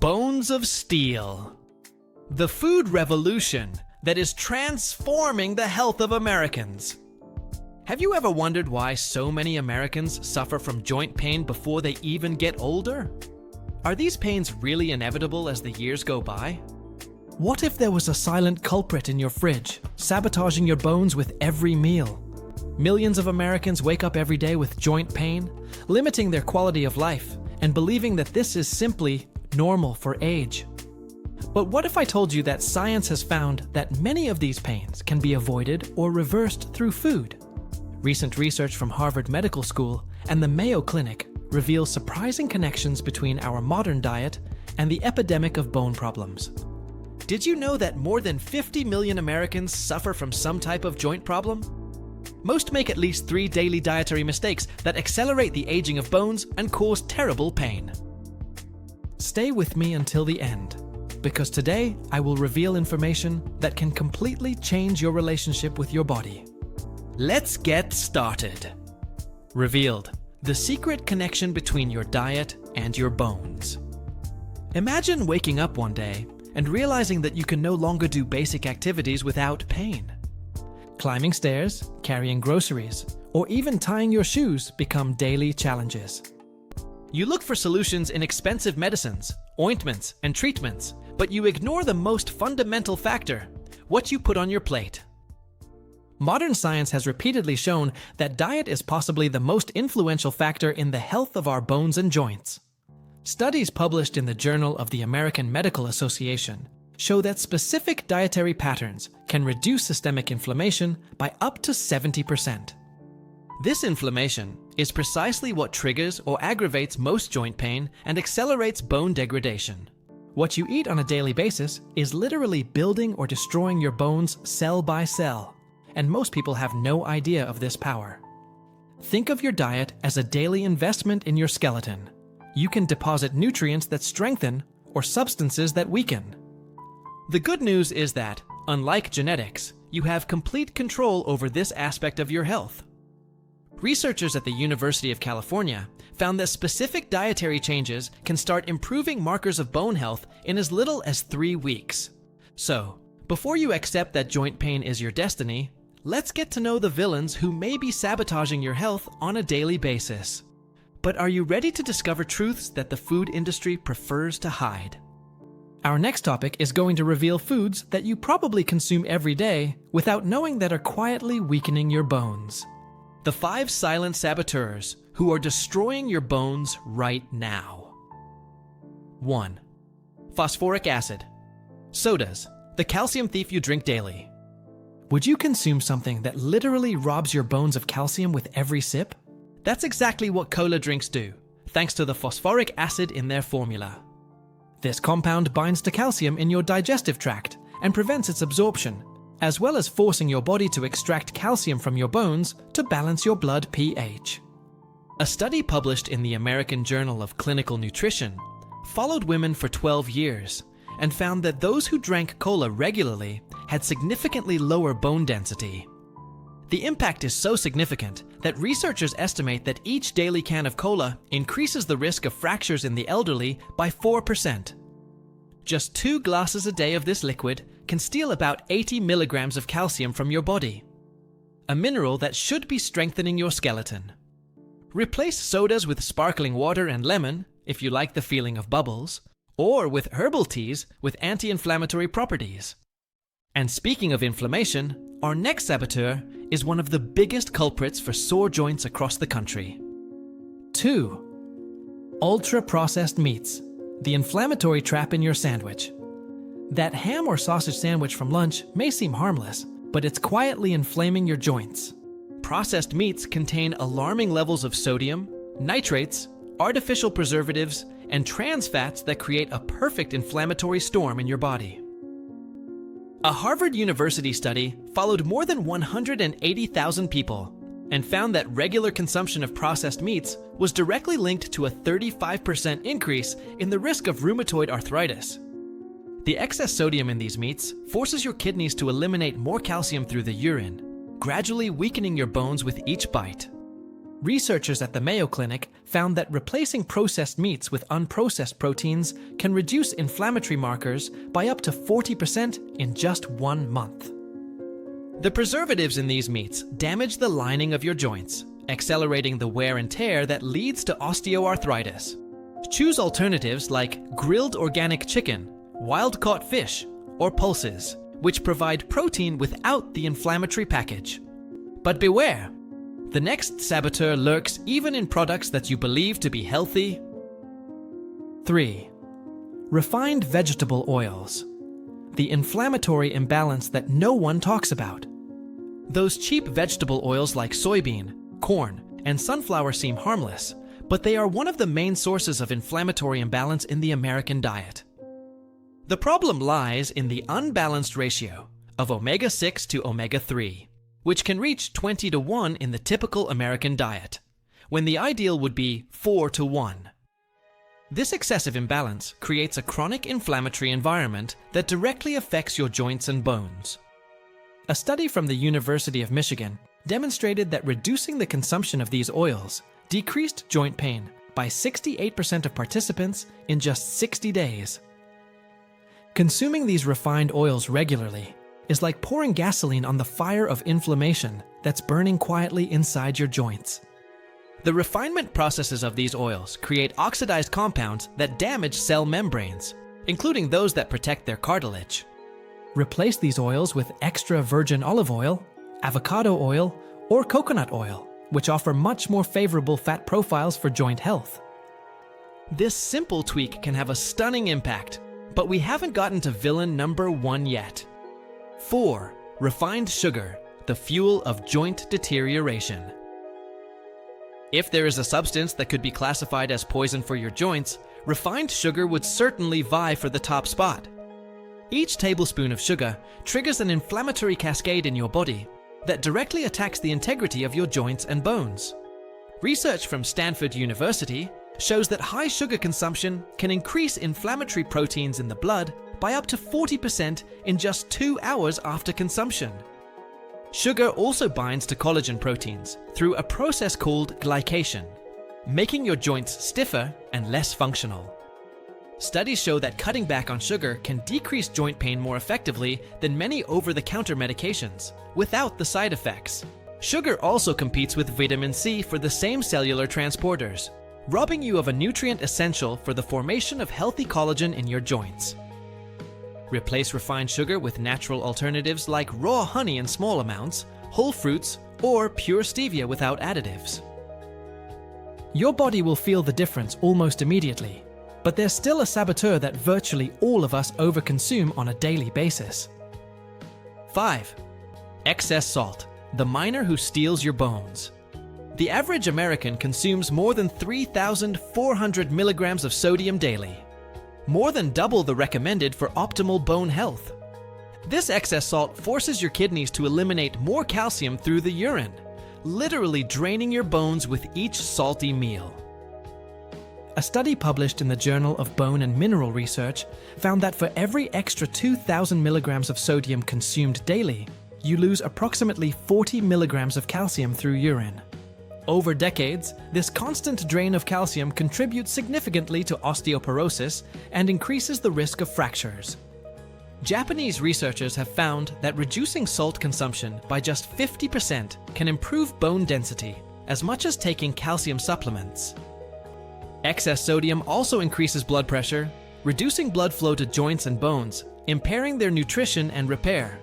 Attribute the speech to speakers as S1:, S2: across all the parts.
S1: Bones of steel. The food revolution that is transforming the health of Americans. Have you ever wondered why so many Americans suffer from joint pain before they even get older? Are these pains really inevitable as the years go by? What if there was a silent culprit in your fridge, sabotaging your bones with every meal? Millions of Americans wake up every day with joint pain, limiting their quality of life, and believing that this is simply normal for age. But what if I told you that science has found that many of these pains can be avoided or reversed through food? Recent research from Harvard Medical School and the Mayo Clinic reveals surprising connections between our modern diet and the epidemic of bone problems. Did you know that more than 50 million Americans suffer from some type of joint problem? Most make at least 3 daily dietary mistakes that accelerate the aging of bones and cause terrible pain. Stay with me until the end, because today I will reveal information that can completely change your relationship with your body. Let's get started. Revealed: the secret connection between your diet and your bones. Imagine waking up one day and realizing that you can no longer do basic activities without pain. Climbing stairs, carrying groceries, or even tying your shoes become daily challenges. You look for solutions in expensive medicines, ointments, and treatments, but you ignore the most fundamental factor: what you put on your plate. Modern science has repeatedly shown that diet is possibly the most influential factor in the health of our bones and joints. Studies published in the Journal of the American Medical Association show that specific dietary patterns can reduce systemic inflammation by up to 70%. This inflammation is precisely what triggers or aggravates most joint pain and accelerates bone degradation. What you eat on a daily basis is literally building or destroying your bones cell by cell, and most people have no idea of this power. Think of your diet as a daily investment in your skeleton. You can deposit nutrients that strengthen or substances that weaken. The good news is that, unlike genetics, you have complete control over this aspect of your health. Researchers at the University of California found that specific dietary changes can start improving markers of bone health in as little as 3 weeks. So, before you accept that joint pain is your destiny, let's get to know the villains who may be sabotaging your health on a daily basis. But are you ready to discover truths that the food industry prefers to hide? Our next topic is going to reveal foods that you probably consume every day without knowing that are quietly weakening your bones. The 5 silent saboteurs who are destroying your bones right now. 1. Phosphoric acid. Sodas, the calcium thief you drink daily. Would you consume something that literally robs your bones of calcium with every sip? That's exactly what cola drinks do, thanks to the phosphoric acid in their formula. This compound binds to calcium in your digestive tract and prevents its absorption, as well as forcing your body to extract calcium from your bones to balance your blood pH. A study published in the American Journal of Clinical Nutrition followed women for 12 years and found that those who drank cola regularly had significantly lower bone density. The impact is so significant that researchers estimate that each daily can of cola increases the risk of fractures in the elderly by 4%. Just 2 glasses a day of this liquid can steal about 80 milligrams of calcium from your body, a mineral that should be strengthening your skeleton. Replace sodas with sparkling water and lemon, if you like the feeling of bubbles, or with herbal teas with anti-inflammatory properties. And speaking of inflammation, our next saboteur is one of the biggest culprits for sore joints across the country. 2. Ultra-processed meats, the inflammatory trap in your sandwich. That ham or sausage sandwich from lunch may seem harmless, but it's quietly inflaming your joints. Processed meats contain alarming levels of sodium, nitrates, artificial preservatives, and trans fats that create a perfect inflammatory storm in your body. A Harvard University study followed more than 180,000 people and found that regular consumption of processed meats was directly linked to a 35% increase in the risk of rheumatoid arthritis. The excess sodium in these meats forces your kidneys to eliminate more calcium through the urine, gradually weakening your bones with each bite. Researchers at the Mayo Clinic found that replacing processed meats with unprocessed proteins can reduce inflammatory markers by up to 40% in just 1 month. The preservatives in these meats damage the lining of your joints, accelerating the wear and tear that leads to osteoarthritis. Choose alternatives like grilled organic chicken, wild-caught fish, or pulses, which provide protein without the inflammatory package. But beware! The next saboteur lurks even in products that you believe to be healthy. 3. Refined vegetable oils. The inflammatory imbalance that no one talks about. Those cheap vegetable oils like soybean, corn, and sunflower seem harmless, but they are one of the main sources of inflammatory imbalance in the American diet. The problem lies in the unbalanced ratio of omega-6 to omega-3, which can reach 20:1 in the typical American diet, when the ideal would be 4:1. This excessive imbalance creates a chronic inflammatory environment that directly affects your joints and bones. A study from the University of Michigan demonstrated that reducing the consumption of these oils decreased joint pain by 68% of participants in just 60 days. Consuming these refined oils regularly is like pouring gasoline on the fire of inflammation that's burning quietly inside your joints. The refinement processes of these oils create oxidized compounds that damage cell membranes, including those that protect their cartilage. Replace these oils with extra virgin olive oil, avocado oil, or coconut oil, which offer much more favorable fat profiles for joint health. This simple tweak can have a stunning impact, but we haven't gotten to villain number 1 yet. 4. Refined sugar, the fuel of joint deterioration. If there is a substance that could be classified as poison for your joints, refined sugar would certainly vie for the top spot. Each tablespoon of sugar triggers an inflammatory cascade in your body that directly attacks the integrity of your joints and bones. Research from Stanford University shows that high sugar consumption can increase inflammatory proteins in the blood by up to 40% in just 2 hours after consumption. Sugar also binds to collagen proteins through a process called glycation, making your joints stiffer and less functional. Studies show that cutting back on sugar can decrease joint pain more effectively than many over-the-counter medications, without the side effects. Sugar also competes with vitamin C for the same cellular transporters, robbing you of a nutrient essential for the formation of healthy collagen in your joints. Replace refined sugar with natural alternatives like raw honey in small amounts, whole fruits, or pure stevia without additives. Your body will feel the difference almost immediately, but there's still a saboteur that virtually all of us overconsume on a daily basis. 5. Excess salt, the miner who steals your bones. The average American consumes more than 3,400 milligrams of sodium daily, more than double the recommended for optimal bone health. This excess salt forces your kidneys to eliminate more calcium through the urine, literally draining your bones with each salty meal. A study published in the Journal of Bone and Mineral Research found that for every extra 2,000 milligrams of sodium consumed daily, you lose approximately 40 milligrams of calcium through urine. Over decades, this constant drain of calcium contributes significantly to osteoporosis and increases the risk of fractures. Japanese researchers have found that reducing salt consumption by just 50% can improve bone density, as much as taking calcium supplements. Excess sodium also increases blood pressure, reducing blood flow to joints and bones, impairing their nutrition and repair.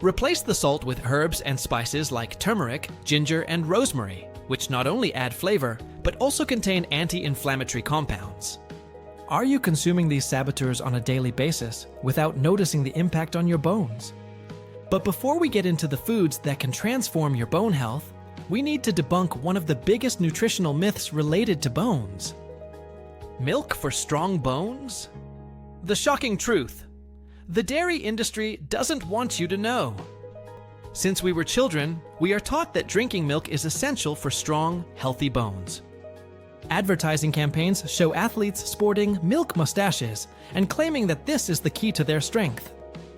S1: Replace the salt with herbs and spices like turmeric, ginger, and rosemary, which not only add flavor, but also contain anti-inflammatory compounds. Are you consuming these saboteurs on a daily basis without noticing the impact on your bones? But before we get into the foods that can transform your bone health, we need to debunk one of the biggest nutritional myths related to bones. Milk for strong bones? The shocking truth: the dairy industry doesn't want you to know. Since we were children, we are taught that drinking milk is essential for strong, healthy bones. Advertising campaigns show athletes sporting milk mustaches and claiming that this is the key to their strength.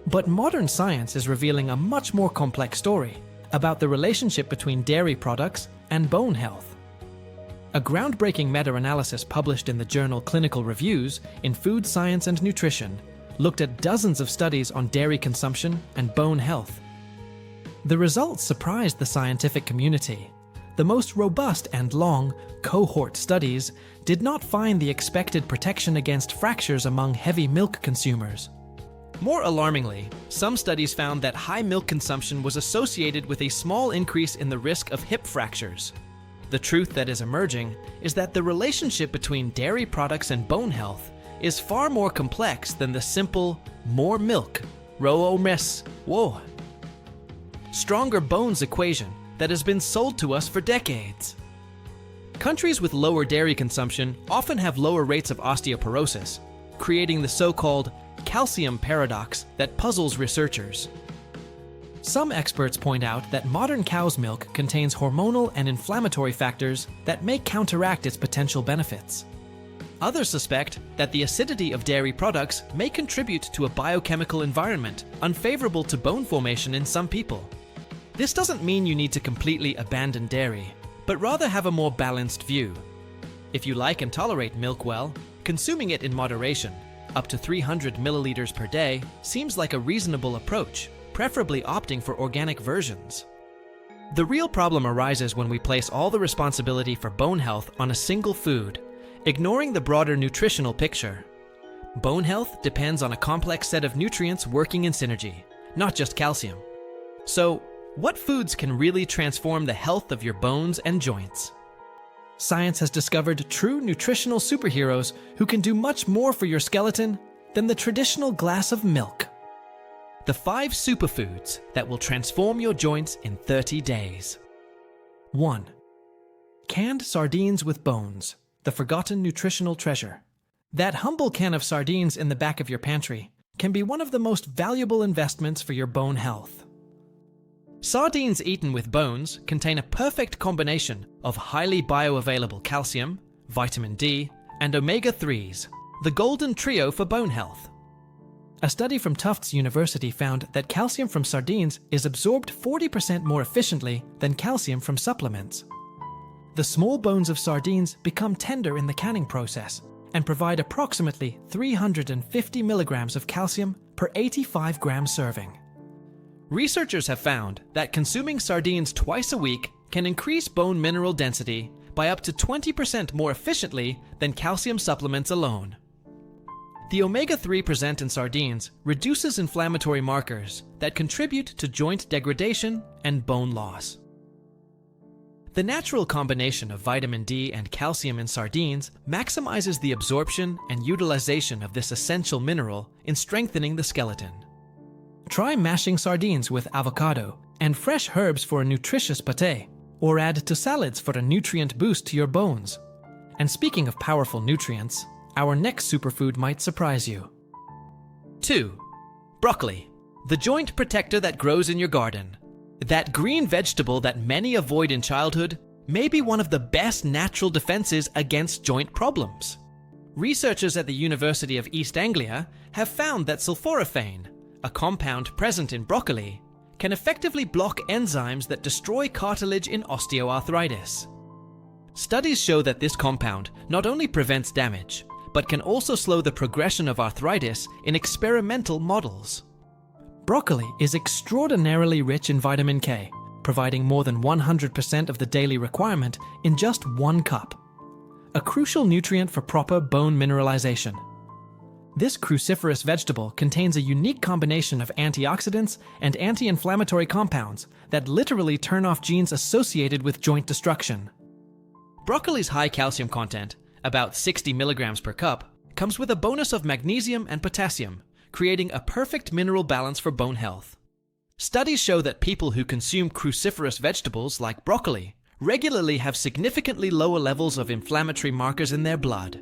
S1: But modern science is revealing a much more complex story about the relationship between dairy products and bone health. A groundbreaking meta-analysis published in the journal Clinical Reviews in Food Science and Nutrition looked at dozens of studies on dairy consumption and bone health. The results surprised the scientific community. The most robust and long cohort studies did not find the expected protection against fractures among heavy milk consumers. More alarmingly, some studies found that high milk consumption was associated with a small increase in the risk of hip fractures. The truth that is emerging is that the relationship between dairy products and bone health is far more complex than the simple more milk, row mess, whoa, stronger bones equation that has been sold to us for decades. Countries with lower dairy consumption often have lower rates of osteoporosis, creating the so-called calcium paradox that puzzles researchers. Some experts point out that modern cow's milk contains hormonal and inflammatory factors that may counteract its potential benefits. Others suspect that the acidity of dairy products may contribute to a biochemical environment unfavorable to bone formation in some people. This doesn't mean you need to completely abandon dairy, but rather have a more balanced view. If you like and tolerate milk well, consuming it in moderation, up to 300 milliliters per day, seems like a reasonable approach, preferably opting for organic versions. The real problem arises when we place all the responsibility for bone health on a single food, ignoring the broader nutritional picture. Bone health depends on a complex set of nutrients working in synergy, not just calcium. So, what foods can really transform the health of your bones and joints? Science has discovered true nutritional superheroes who can do much more for your skeleton than the traditional glass of milk. The 5 superfoods that will transform your joints in 30 days. 1. Canned sardines with bones, the forgotten nutritional treasure. That humble can of sardines in the back of your pantry can be one of the most valuable investments for your bone health. Sardines eaten with bones contain a perfect combination of highly bioavailable calcium, vitamin D, and omega-3s, the golden trio for bone health. A study from Tufts University found that calcium from sardines is absorbed 40% more efficiently than calcium from supplements. The small bones of sardines become tender in the canning process and provide approximately 350 milligrams of calcium per 85 gram serving. Researchers have found that consuming sardines twice a week can increase bone mineral density by up to 20% more efficiently than calcium supplements alone. The omega-3 present in sardines reduces inflammatory markers that contribute to joint degradation and bone loss. The natural combination of vitamin D and calcium in sardines maximizes the absorption and utilization of this essential mineral in strengthening the skeleton. Try mashing sardines with avocado and fresh herbs for a nutritious pâté, or add to salads for a nutrient boost to your bones. And speaking of powerful nutrients, our next superfood might surprise you. 2. Broccoli, the joint protector that grows in your garden. That green vegetable that many avoid in childhood may be one of the best natural defenses against joint problems. Researchers at the University of East Anglia have found that sulforaphane, a compound present in broccoli, can effectively block enzymes that destroy cartilage in osteoarthritis. Studies show that this compound not only prevents damage, but can also slow the progression of arthritis in experimental models. Broccoli is extraordinarily rich in vitamin K, providing more than 100% of the daily requirement in just 1 cup. A crucial nutrient for proper bone mineralization. This cruciferous vegetable contains a unique combination of antioxidants and anti-inflammatory compounds that literally turn off genes associated with joint destruction. Broccoli's high calcium content, about 60 milligrams per cup, comes with a bonus of magnesium and potassium, creating a perfect mineral balance for bone health. Studies show that people who consume cruciferous vegetables like broccoli regularly have significantly lower levels of inflammatory markers in their blood.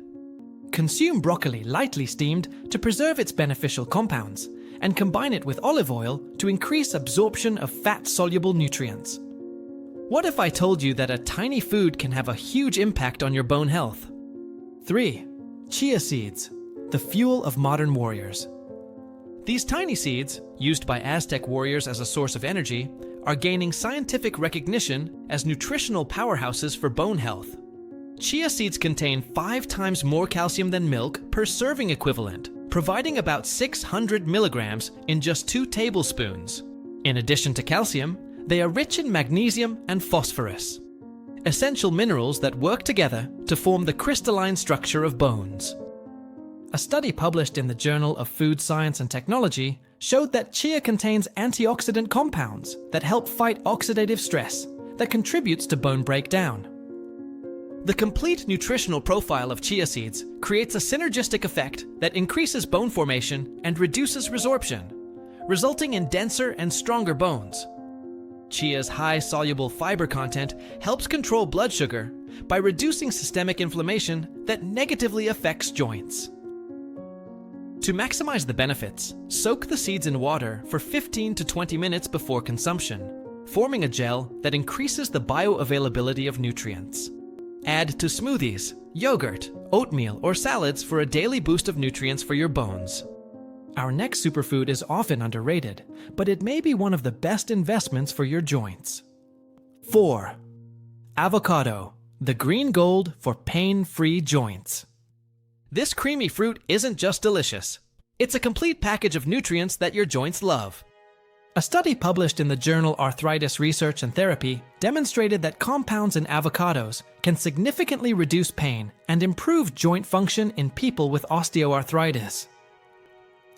S1: Consume broccoli lightly steamed to preserve its beneficial compounds, and combine it with olive oil to increase absorption of fat-soluble nutrients. What if I told you that a tiny food can have a huge impact on your bone health? 3. Chia seeds, the fuel of modern warriors. These tiny seeds, used by Aztec warriors as a source of energy, are gaining scientific recognition as nutritional powerhouses for bone health. Chia seeds contain 5 times more calcium than milk per serving equivalent, providing about 600 milligrams in just 2 tablespoons. In addition to calcium, they are rich in magnesium and phosphorus, essential minerals that work together to form the crystalline structure of bones. A study published in the Journal of Food Science and Technology showed that chia contains antioxidant compounds that help fight oxidative stress that contributes to bone breakdown. The complete nutritional profile of chia seeds creates a synergistic effect that increases bone formation and reduces resorption, resulting in denser and stronger bones. Chia's high soluble fiber content helps control blood sugar by reducing systemic inflammation that negatively affects joints. To maximize the benefits, soak the seeds in water for 15 to 20 minutes before consumption, forming a gel that increases the bioavailability of nutrients. Add to smoothies, yogurt, oatmeal, or salads for a daily boost of nutrients for your bones. Our next superfood is often underrated, but it may be one of the best investments for your joints. 4. Avocado, the green gold for pain-free joints. This creamy fruit isn't just delicious. It's a complete package of nutrients that your joints love. A study published in the journal Arthritis Research and Therapy demonstrated that compounds in avocados can significantly reduce pain and improve joint function in people with osteoarthritis.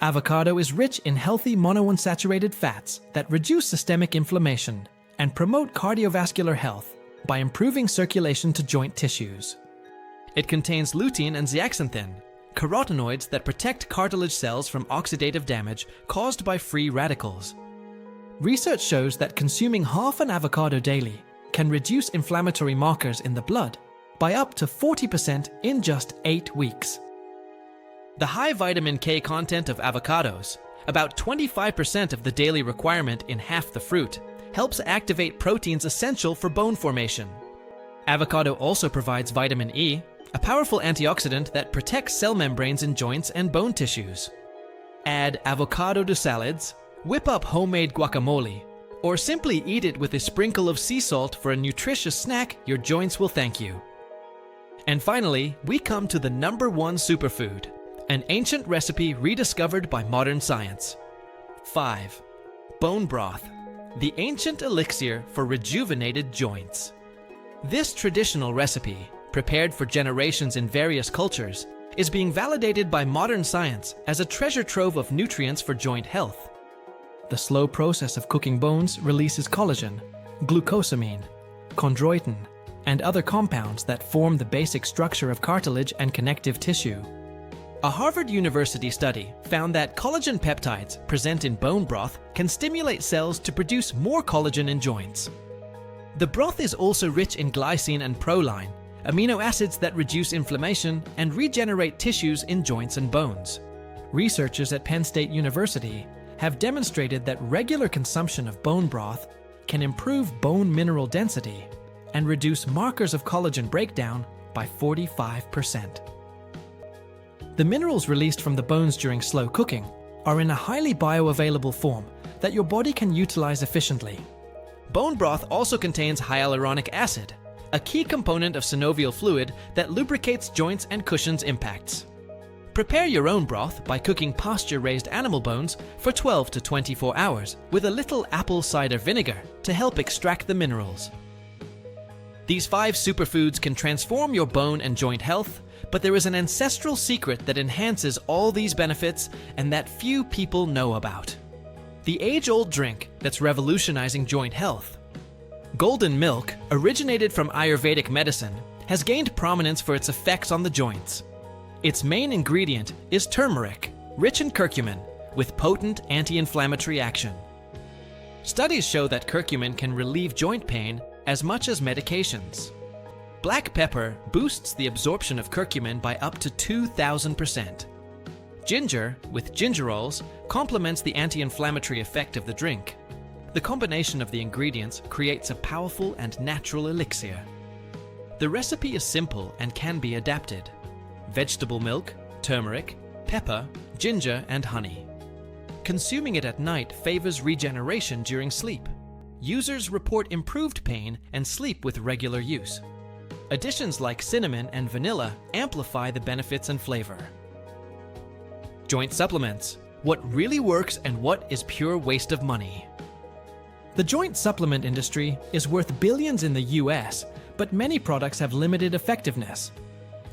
S1: Avocado is rich in healthy monounsaturated fats that reduce systemic inflammation and promote cardiovascular health by improving circulation to joint tissues. It contains lutein and zeaxanthin, carotenoids that protect cartilage cells from oxidative damage caused by free radicals. Research shows that consuming half an avocado daily can reduce inflammatory markers in the blood by up to 40% in just 8 weeks. The high vitamin K content of avocados, about 25% of the daily requirement in half the fruit, helps activate proteins essential for bone formation. Avocado also provides vitamin E, a powerful antioxidant that protects cell membranes in joints and bone tissues. Add avocado to salads, whip up homemade guacamole, or simply eat it with a sprinkle of sea salt for a nutritious snack your joints will thank you. And finally, we come to the number 1 superfood, an ancient recipe rediscovered by modern science. 5. Bone broth, the ancient elixir for rejuvenated joints. This traditional recipe, prepared for generations in various cultures, is being validated by modern science as a treasure trove of nutrients for joint health. The slow process of cooking bones releases collagen, glucosamine, chondroitin, and other compounds that form the basic structure of cartilage and connective tissue. A Harvard University study found that collagen peptides present in bone broth can stimulate cells to produce more collagen in joints. The broth is also rich in glycine and proline, amino acids that reduce inflammation and regenerate tissues in joints and bones. Researchers at Penn State University have demonstrated that regular consumption of bone broth can improve bone mineral density and reduce markers of collagen breakdown by 45%. The minerals released from the bones during slow cooking are in a highly bioavailable form that your body can utilize efficiently. Bone broth also contains hyaluronic acid, a key component of synovial fluid that lubricates joints and cushions impacts. Prepare your own broth by cooking pasture-raised animal bones for 12 to 24 hours with a little apple cider vinegar to help extract the minerals. These 5 superfoods can transform your bone and joint health, but there is an ancestral secret that enhances all these benefits and that few people know about. The age-old drink that's revolutionizing joint health. Golden milk, originated from Ayurvedic medicine, has gained prominence for its effects on the joints. Its main ingredient is turmeric, rich in curcumin, with potent anti-inflammatory action. Studies show that curcumin can relieve joint pain as much as medications. Black pepper boosts the absorption of curcumin by up to 2,000%. Ginger, with gingerols, complements the anti-inflammatory effect of the drink. The combination of the ingredients creates a powerful and natural elixir. The recipe is simple and can be adapted. Vegetable milk, turmeric, pepper, ginger, and honey. Consuming it at night favors regeneration during sleep. Users report improved pain and sleep with regular use. Additions like cinnamon and vanilla amplify the benefits and flavor. Joint supplements. What really works and what is pure waste of money. The joint supplement industry is worth billions in the US, but many products have limited effectiveness.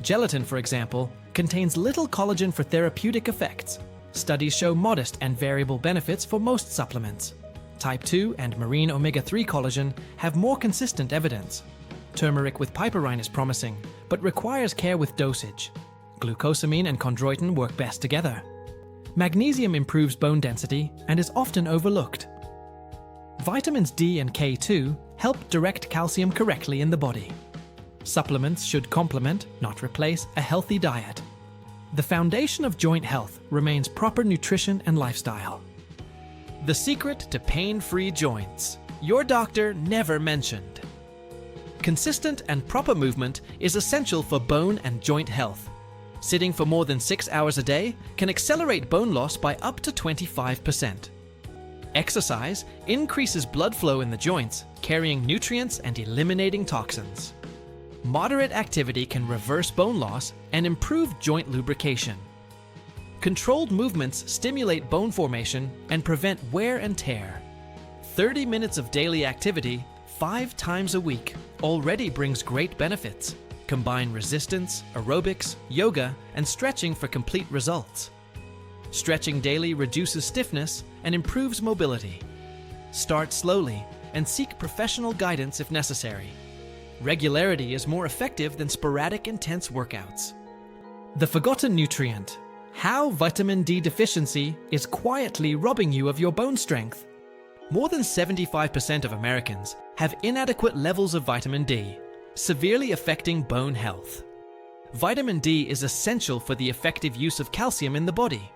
S1: Gelatin, for example, contains little collagen for therapeutic effects. Studies show modest and variable benefits for most supplements. Type 2 and marine omega-3 collagen have more consistent evidence. Turmeric with piperine is promising, but requires care with dosage. Glucosamine and chondroitin work best together. Magnesium improves bone density and is often overlooked. Vitamins D and K2 help direct calcium correctly in the body. Supplements should complement, not replace, a healthy diet. The foundation of joint health remains proper nutrition and lifestyle. The secret to pain-free joints. Your doctor never mentioned. Consistent and proper movement is essential for bone and joint health. Sitting for more than 6 hours a day can accelerate bone loss by up to 25%. Exercise increases blood flow in the joints, carrying nutrients and eliminating toxins. Moderate activity can reverse bone loss and improve joint lubrication. Controlled movements stimulate bone formation and prevent wear and tear. 30 minutes of daily activity 5 times a week already brings great benefits. Combine resistance, aerobics, yoga, and stretching for complete results. Stretching daily reduces stiffness and improves mobility. Start slowly and seek professional guidance if necessary. Regularity is more effective than sporadic intense workouts. The forgotten nutrient. How vitamin D deficiency is quietly robbing you of your bone strength. More than 75% of Americans have inadequate levels of vitamin D, severely affecting bone health. Vitamin D is essential for the effective use of calcium in the body.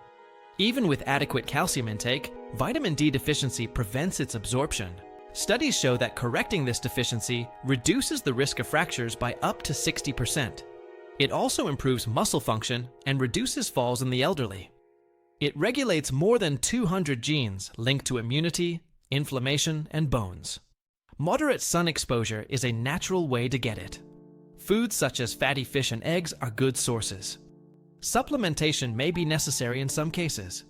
S1: Even with adequate calcium intake, vitamin D deficiency prevents its absorption. Studies show that correcting this deficiency reduces the risk of fractures by up to 60%. It also improves muscle function and reduces falls in the elderly. It regulates more than 200 genes linked to immunity, inflammation, and bones. Moderate sun exposure is a natural way to get it. Foods such as fatty fish and eggs are good sources. Supplementation may be necessary in some cases.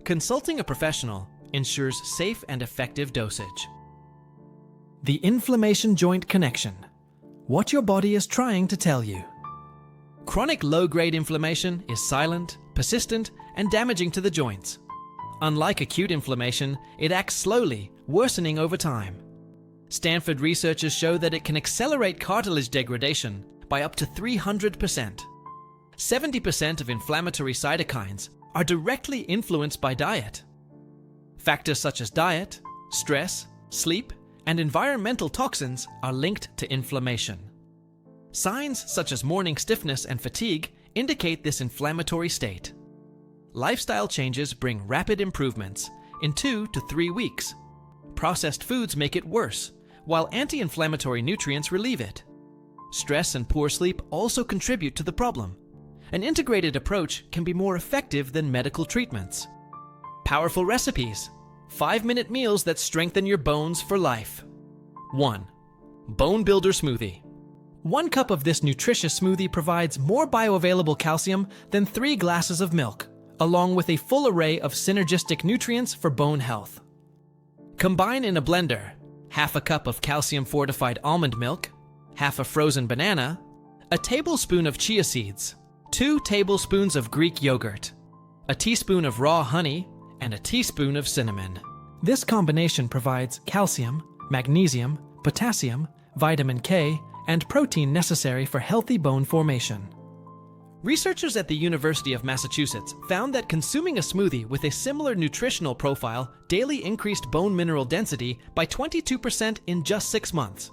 S1: Consulting a professional ensures safe and effective dosage. The inflammation-joint connection. What your body is trying to tell you. Chronic low-grade inflammation is silent, persistent, and damaging to the joints. Unlike acute inflammation, it acts slowly, worsening over time. Stanford researchers show that it can accelerate cartilage degradation by up to 300%. 70% of inflammatory cytokines are directly influenced by diet. Factors such as diet, stress, sleep, and environmental toxins are linked to inflammation. Signs such as morning stiffness and fatigue indicate this inflammatory state. Lifestyle changes bring rapid improvements in 2 to 3 weeks. Processed foods make it worse, while anti-inflammatory nutrients relieve it. Stress and poor sleep also contribute to the problem. An integrated approach can be more effective than medical treatments. Powerful recipes. 5-minute meals that strengthen your bones for life. 1. Bone Builder Smoothie. 1 cup of this nutritious smoothie provides more bioavailable calcium than 3 glasses of milk, along with a full array of synergistic nutrients for bone health. Combine in a blender half a cup of calcium-fortified almond milk, half a frozen banana, a tablespoon of chia seeds, 2 tablespoons of Greek yogurt, a teaspoon of raw honey, and a teaspoon of cinnamon. This combination provides calcium, magnesium, potassium, vitamin K, and protein necessary for healthy bone formation. Researchers at the University of Massachusetts found that consuming a smoothie with a similar nutritional profile daily increased bone mineral density by 22% in just 6 months.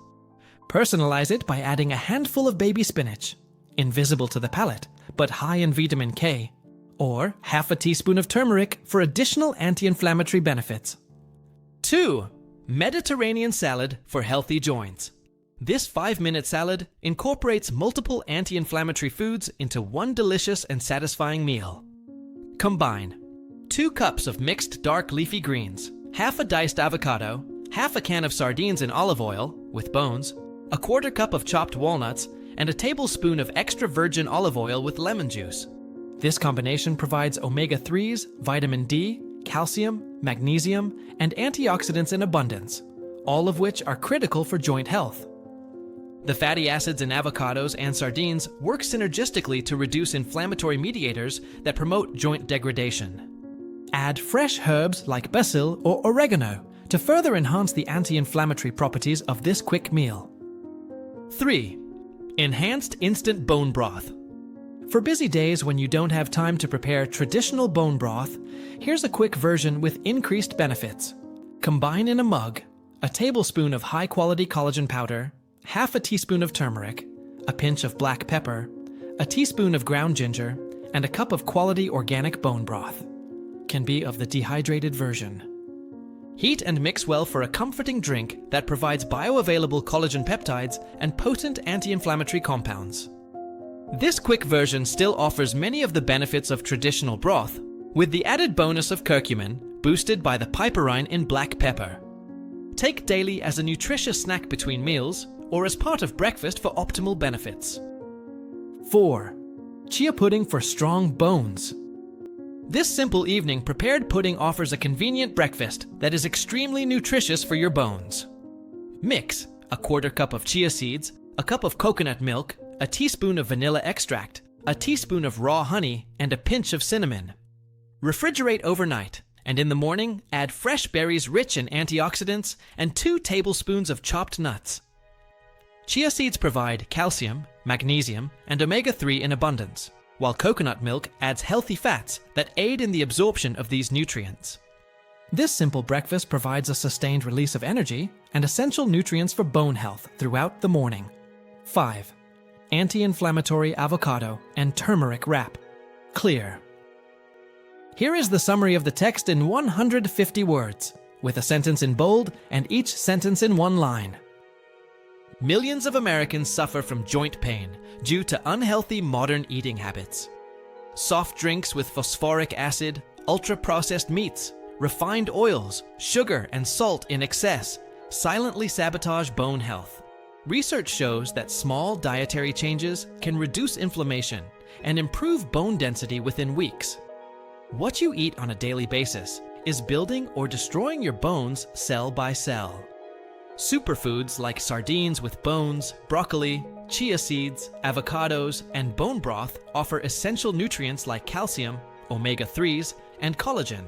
S1: Personalize it by adding a handful of baby spinach, invisible to the palate, but high in vitamin K, or half a teaspoon of turmeric for additional anti-inflammatory benefits. 2. Mediterranean salad for healthy joints. This 5-minute salad incorporates multiple anti-inflammatory foods into one delicious and satisfying meal. Combine 2 cups of mixed dark leafy greens, half a diced avocado, half a can of sardines in olive oil, with bones, a 1/4 cup of chopped walnuts, and a tablespoon of extra virgin olive oil with lemon juice. This combination provides omega-3s, vitamin D, calcium, magnesium, and antioxidants in abundance, all of which are critical for joint health. The fatty acids in avocados and sardines work synergistically to reduce inflammatory mediators that promote joint degradation. Add fresh herbs like basil or oregano to further enhance the anti-inflammatory properties of this quick meal. 3. Enhanced instant bone broth. For busy days when you don't have time to prepare traditional bone broth, here's a quick version with increased benefits. Combine in a mug a tablespoon of high-quality collagen powder, half a teaspoon of turmeric, a pinch of black pepper, a teaspoon of ground ginger, and a cup of quality organic bone broth. Can be of the dehydrated version. Heat and mix well for a comforting drink that provides bioavailable collagen peptides and potent anti-inflammatory compounds. This quick version still offers many of the benefits of traditional broth, with the added bonus of curcumin, boosted by the piperine in black pepper. Take daily as a nutritious snack between meals, or as part of breakfast for optimal benefits. 4. Chia pudding for strong bones. This simple evening prepared pudding offers a convenient breakfast that is extremely nutritious for your bones. Mix a quarter cup of chia seeds, a cup of coconut milk, a teaspoon of vanilla extract, a teaspoon of raw honey, and a pinch of cinnamon. Refrigerate overnight, and in the morning add fresh berries rich in antioxidants and 2 tablespoons of chopped nuts. Chia seeds provide calcium, magnesium, and omega-3 in abundance, while coconut milk adds healthy fats that aid in the absorption of these nutrients. This simple breakfast provides a sustained release of energy and essential nutrients for bone health throughout the morning. 5. Anti-inflammatory avocado and turmeric wrap. Clear. Here is the summary of the text in 150 words, with a sentence in bold and each sentence in one line. Millions of Americans suffer from joint pain due to unhealthy modern eating habits. Soft drinks with phosphoric acid, ultra-processed meats, refined oils, sugar, and salt in excess silently sabotage bone health. Research shows that small dietary changes can reduce inflammation and improve bone density within weeks. What you eat on a daily basis is building or destroying your bones cell by cell. Superfoods like sardines with bones, broccoli, chia seeds, avocados, and bone broth offer essential nutrients like calcium, omega-3s, and collagen.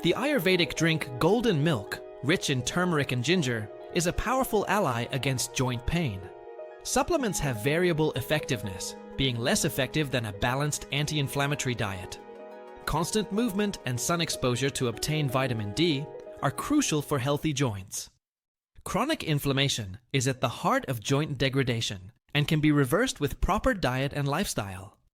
S1: The Ayurvedic drink golden milk, rich in turmeric and ginger, is a powerful ally against joint pain. Supplements have variable effectiveness, being less effective than a balanced anti-inflammatory diet. Constant movement and sun exposure to obtain vitamin D are crucial for healthy joints. Chronic inflammation is at the heart of joint degradation and can be reversed with proper diet and lifestyle.